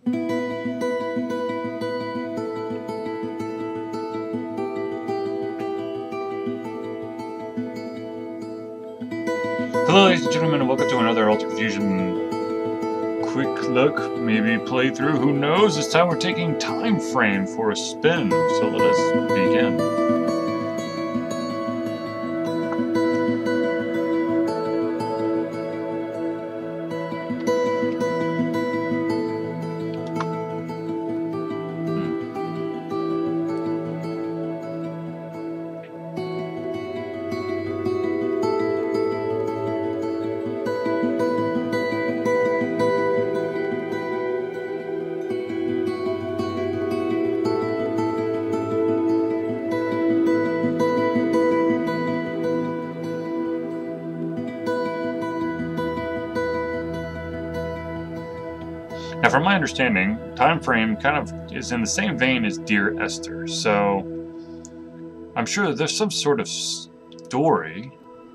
Hello ladies and gentlemen, and welcome to another Altered Fusion quick look, maybe playthrough, who knows? This time we're taking Time Frame for a spin, so let us begin. Now, from my understanding, Time Frame kind of is in the same vein as Dear Esther, so I'm sure that there's some sort of story,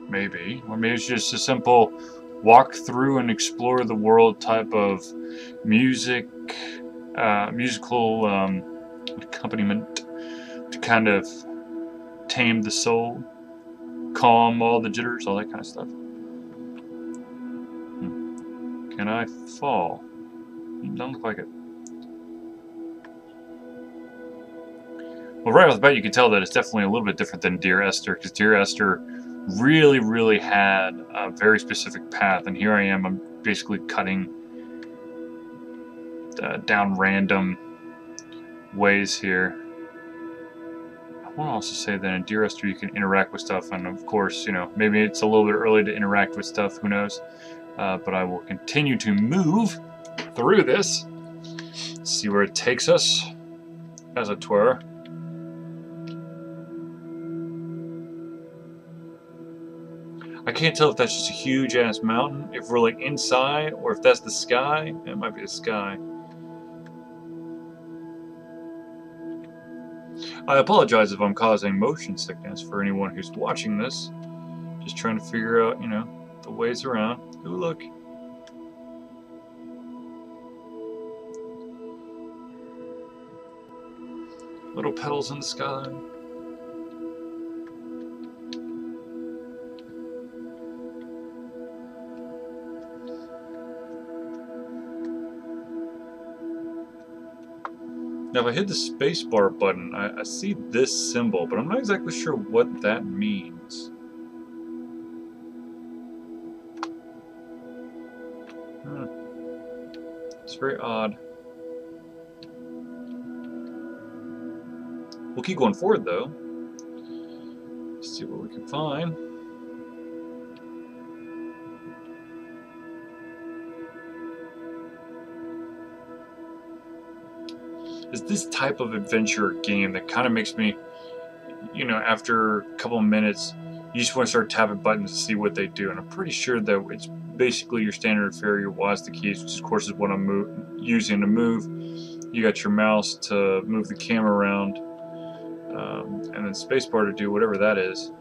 maybe, or maybe it's just a simple walk through and explore the world type of musical accompaniment to kind of tame the soul, calm all the jitters, all that kind of stuff. Can I fall? Doesn't look like it. Well, right off the bat, you can tell that it's definitely a little bit different than Dear Esther, because Dear Esther really had a very specific path, and here I am, I'm basically cutting down random ways here. I want to also say that in Dear Esther you can interact with stuff, and of course, you know, maybe it's a little bit early to interact with stuff, who knows, but I will continue to move through this, see where it takes us, as it were. I can't tell if that's just a huge ass mountain, if we're like inside, or if that's the sky. It might be the sky. I apologize if I'm causing motion sickness for anyone who's watching this. Just trying to figure out, you know, the ways around. Ooh, look. Little petals in the sky. Now if I hit the spacebar button, I see this symbol, but I'm not exactly sure what that means. It's very odd. We'll keep going forward, though. Let's see what we can find. It's this type of adventure game that kind of makes me, you know, after a couple of minutes, you just want to start tapping buttons to see what they do. And I'm pretty sure that it's basically your standard fare, your WASD keys, which of course is what I'm using to move. You got your mouse to move the camera around. And then spacebar to do whatever that is.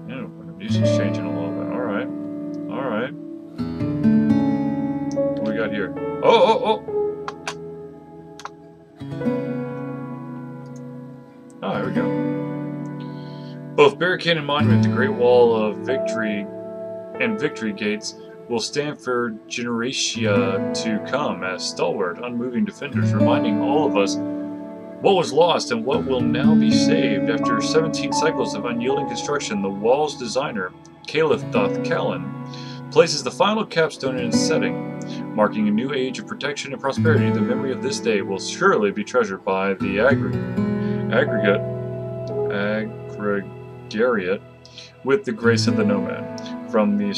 Yeah, the music's changing a little bit. Alright. Alright. What do we got here? Oh! Oh, here we go. Both barricade and monument, the Great Wall of Victory and Victory Gates will stand for generatia to come as stalwart, unmoving defenders, reminding all of us what was lost and what will now be saved. After 17 cycles of unyielding construction, the wall's designer, Caliph Doth Callan, places the final capstone in its setting, marking a new age of protection and prosperity. The memory of this day will surely be treasured by the aggregate with the grace of the nomad. From the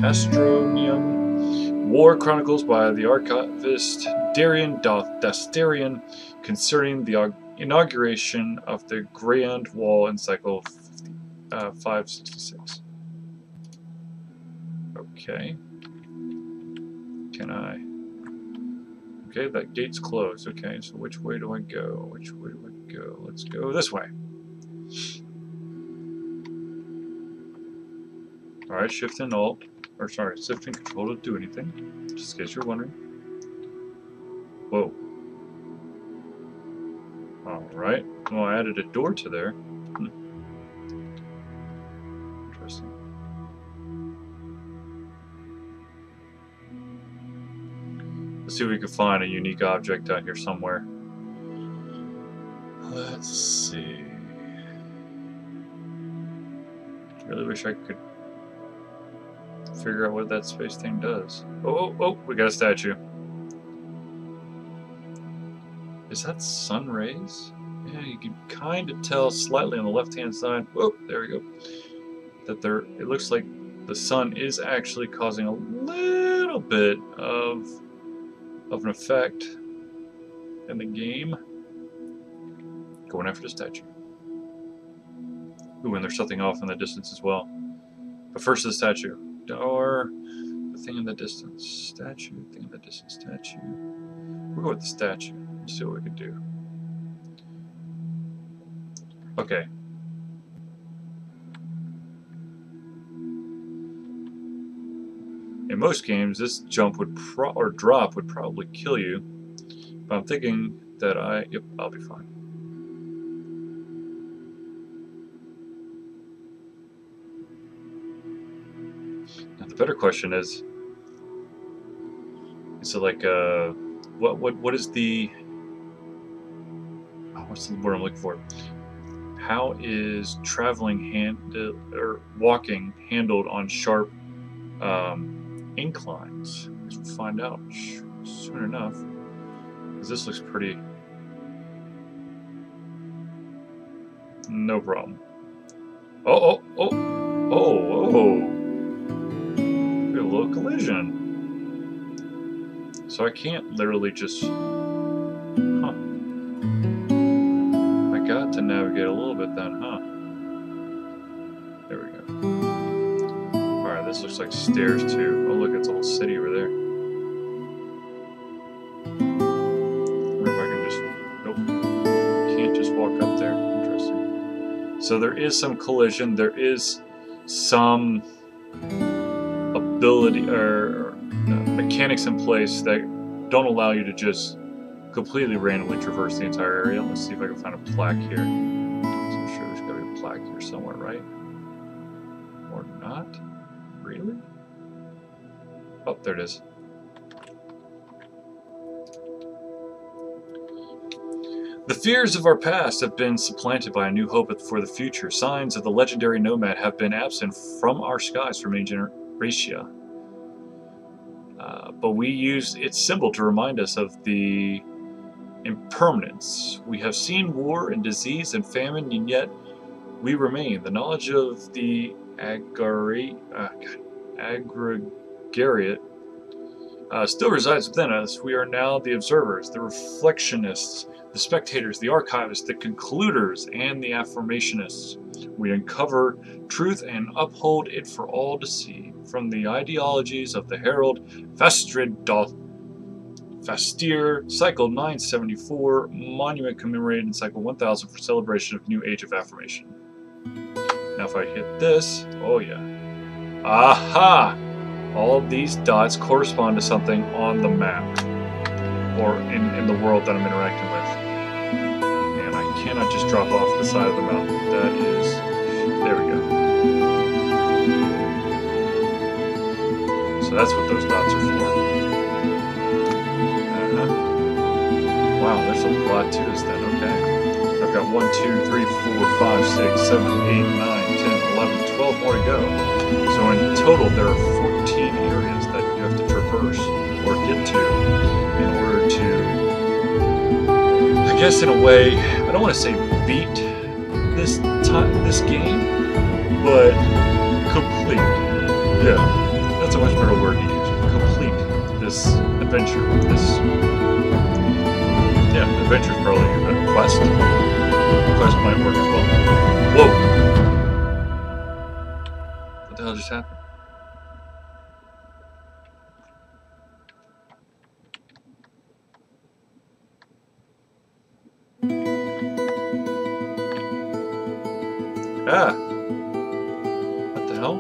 Astronomium War Chronicles by the archivist Darian Dastarian concerning the inauguration of the Grand Wall in cycle 566. Okay. Can I? Okay, that gate's closed. Okay, so which way do I go? Which way do I go? Let's go this way. Alright, shift and alt. Or sorry, shift and control to do anything. Just in case you're wondering. Whoa. Alright. Well, I added a door to there. Interesting. Let's see if we can find a unique object out here somewhere. Let's see. Really wish I could figure out what that space thing does. Oh, we got a statue. Is that sun rays? Yeah, you can kind of tell slightly on the left-hand side. Oh, there we go. That it looks like the sun is actually causing a little bit of an effect in the game. Going after the statue. Ooh, and there's something off in the distance as well. But first the statue. Or the thing in the distance. Statue, thing in the distance, statue. We'll go with the statue. Let's see what we can do. Okay. In most games, this jump would or drop would probably kill you. But I'm thinking that yep, I'll be fine. Now the better question is it like what is the what's the word I'm looking for? How is traveling or walking handled on sharp inclines? I guess we'll find out soon enough. Because this looks pretty. No problem. Oh! We have a little collision. So I can't literally just. I got to navigate a little bit then, huh? There we go. Alright, this looks like stairs too. Oh, look, it's a whole city over there. So there is some collision, there is some ability or mechanics in place that don't allow you to just completely randomly traverse the entire area. Let's see if I can find a plaque here. So I'm sure there's got to be a plaque here somewhere, right? Or not? Really? Oh, there it is. The fears of our past have been supplanted by a new hope for the future. Signs of the legendary nomad have been absent from our skies for many generations. But we used its symbol to remind us of the impermanence. We have seen war and disease and famine, and yet we remain. The knowledge of the aggregate still resides within us. We are now the observers, the reflectionists, the spectators, the archivists, the concluders, and the affirmationists. We uncover truth and uphold it for all to see. From the ideologies of the Herald Fastir, Cycle 974, Monument commemorated in Cycle 1000 for celebration of New Age of Affirmation. Now if I hit this, oh yeah. Aha! All these dots correspond to something on the map, or in the world that I'm interacting with. And I cannot just drop off the side of the mountain. That is... there we go. So that's what those dots are for. Wow, there's a lot to this then, okay. I've got 1, 2, 3, 4, 5, 6, 7, 8, 9, 10, 11, 12 more to go. So in total there are 14 areas that you have to traverse or get to in order to, I guess in a way, I don't want to say beat this game, but complete. Yeah, that's a much better word to use. Complete this adventure. Yeah, adventure is probably a better quest. Quest might work as well. Whoa! What the hell just happened? Ah! What the hell?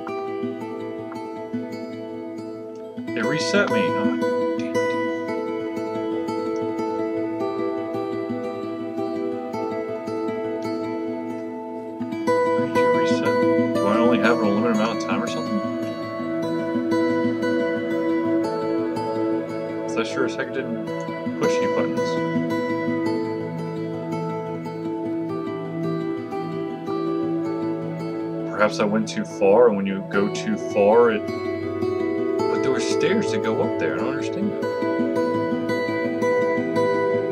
reset me. Oh, damn it. Why did you reset me? Do I only have an unlimited amount of time or something? So I sure as heck didn't push any buttons. Perhaps I went too far, and when you go too far, it... But there were stairs to go up there. I don't understand.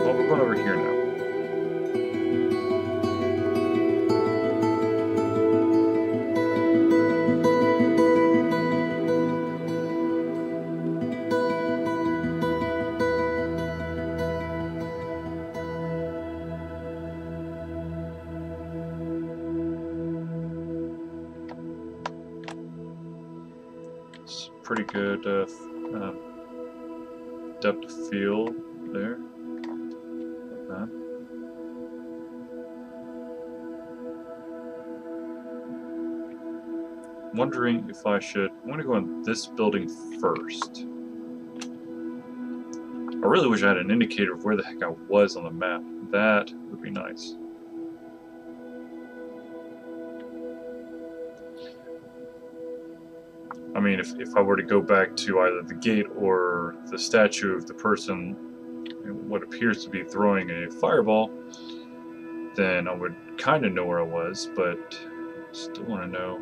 Well, we're going over here now. It's pretty good depth of field there. Like that. Wondering if I should... I'm going to go in this building first. I really wish I had an indicator of where the heck I was on the map. That would be nice. I mean, if I were to go back to either the gate or the statue of the person, what appears to be throwing a fireball, then I would kind of know where I was, but I still want to know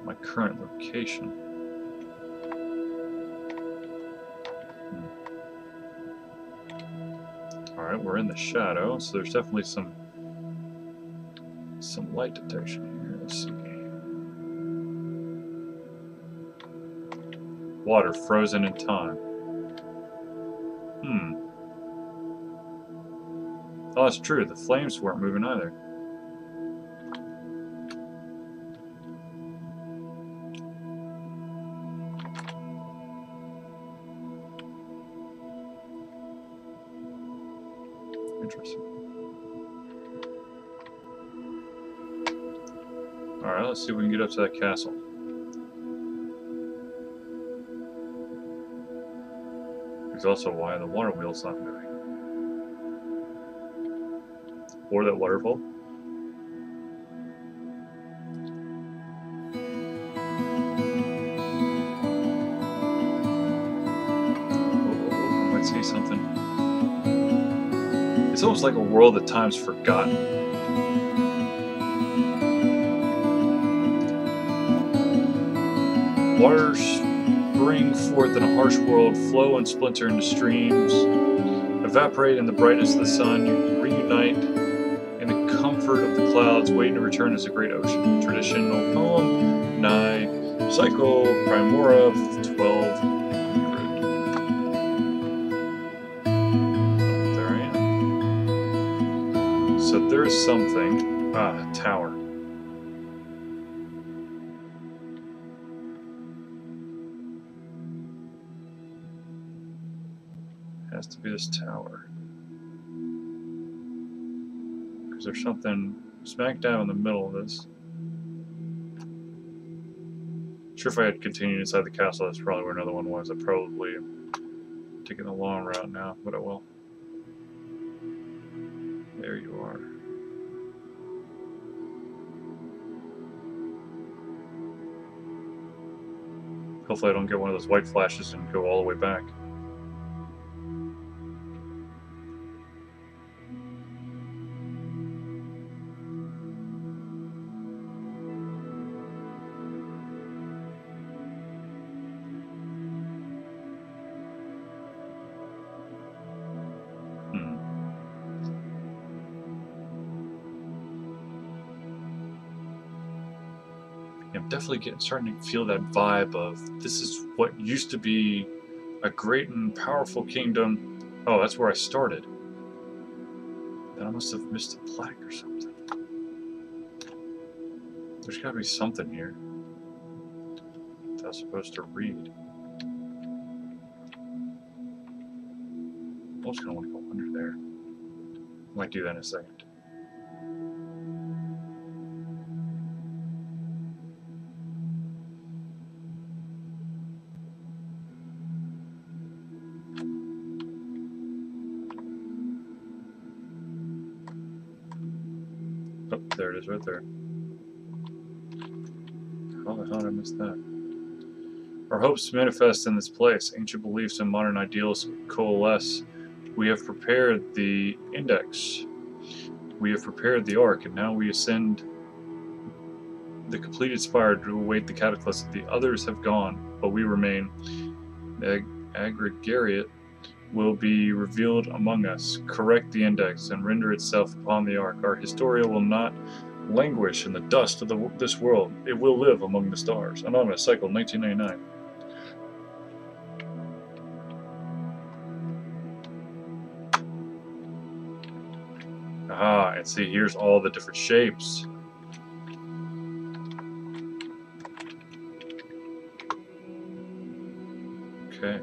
my current location. Alright, we're in the shadow, so there's definitely some light detection here. Let's see. Water frozen in time. Oh, that's true. The flames weren't moving either. Interesting. Alright, let's see if we can get up to that castle. There's also why the water wheel's not moving. Or that waterfall. Oh, I might see something. It's almost like a world at times forgotten. Waters spring forth in a harsh world, flow and splinter into streams, evaporate in the brightness of the sun, reunite in the comfort of the clouds, waiting to return as a great ocean. Traditional poem, Nye, Cycle, Primora, 1200. There I am. So there is something. Ah, a tower. Has to be this tower. Because there's something smack dab in the middle of this. Sure, if I had continued inside the castle, that's probably where another one was. I probably am taking the long route now, but I will. There you are. Hopefully I don't get one of those white flashes and go all the way back. I'm definitely starting to feel that vibe of this is what used to be a great and powerful kingdom. Oh, that's where I started. Then I must have missed a plaque or something. There's got to be something here that I was supposed to read. I'm just going to want to go under there. I might do that in a second. Oh, there it is right there. How the hell did I miss that? Our hopes manifest in this place. Ancient beliefs and modern ideals coalesce. We have prepared the index. We have prepared the ark, and now we ascend the completed spire to await the cataclysm. The others have gone, but we remain. The aggregate will be revealed among us. Correct the index and render itself upon the ark. Our Historia will not languish in the dust of this world. It will live among the stars. Anonymous, Cycle, 1999. Ah, and see, here's all the different shapes. Okay.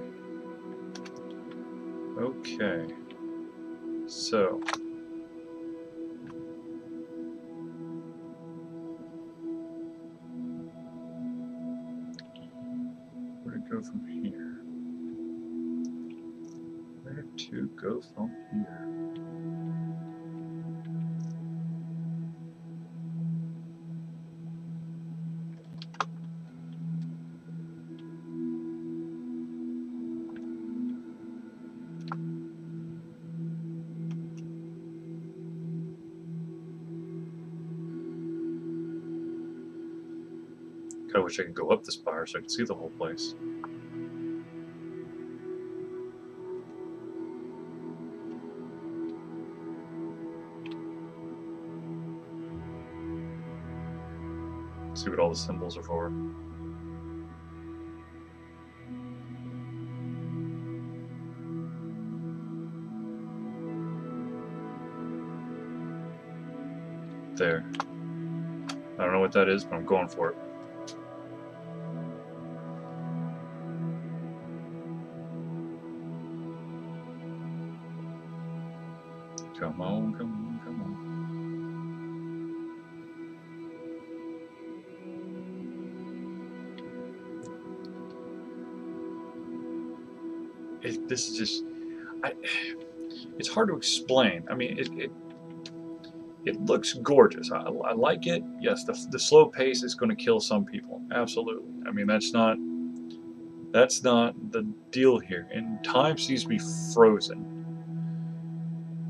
Okay. So. Where to go from here? Where to go from here? I wish I could go up the spire so I could see the whole place. See what all the symbols are for. There. I don't know what that is, but I'm going for it. Come on, come on, come on. This is just... it's hard to explain. I mean, it looks gorgeous. I like it. Yes, the slow pace is going to kill some people. Absolutely. I mean, that's not the deal here. And time seems to be frozen,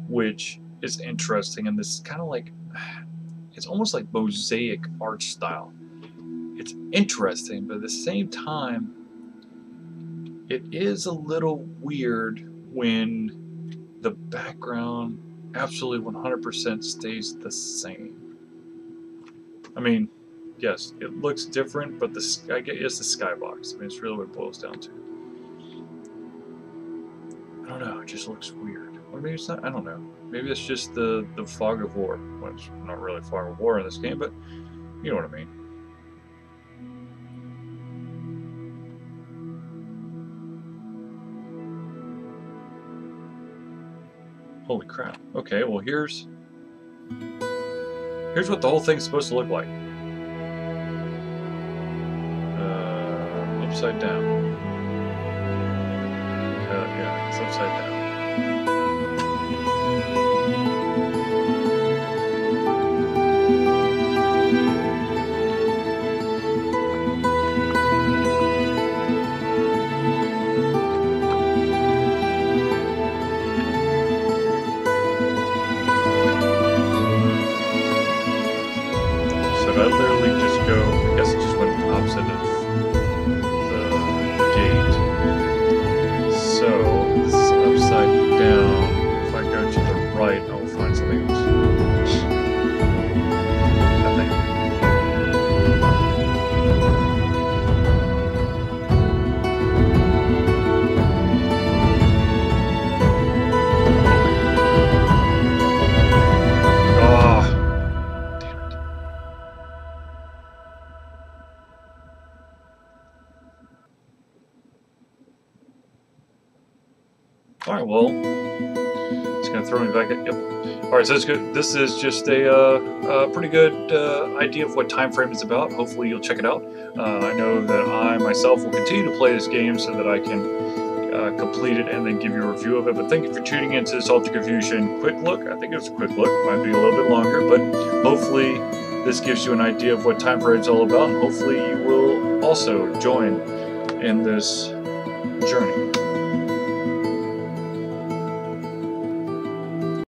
which is interesting. And this is kind of like, it's almost like mosaic art style. It's interesting, but at the same time, it is a little weird when the background absolutely 100% stays the same. I mean, yes, it looks different, but I guess it's the skybox. I mean, it's really what it boils down to. I don't know, it just looks weird. Or maybe it's not, I don't know. Maybe it's just the fog of war. Well, it's not really fog of war in this game, but you know what I mean. Holy crap. Okay, well here's what the whole thing's supposed to look like. Upside down. Yeah, it's upside down. I literally just go, I guess it just went the opposite of the gate. So, this is upside down. If I go to the right, I will find something else. I think. Alright, well, it's going to throw me back at, yep. Alright, so it's good. This is just a pretty good idea of what TIMEframe is about. Hopefully you'll check it out. I know that I myself will continue to play this game so that I can complete it and then give you a review of it. But thank you for tuning into this Ultra Confusion quick look. I think it was a quick look. Might be a little bit longer, but hopefully this gives you an idea of what TIMEframe is all about, and hopefully you will also join in this journey.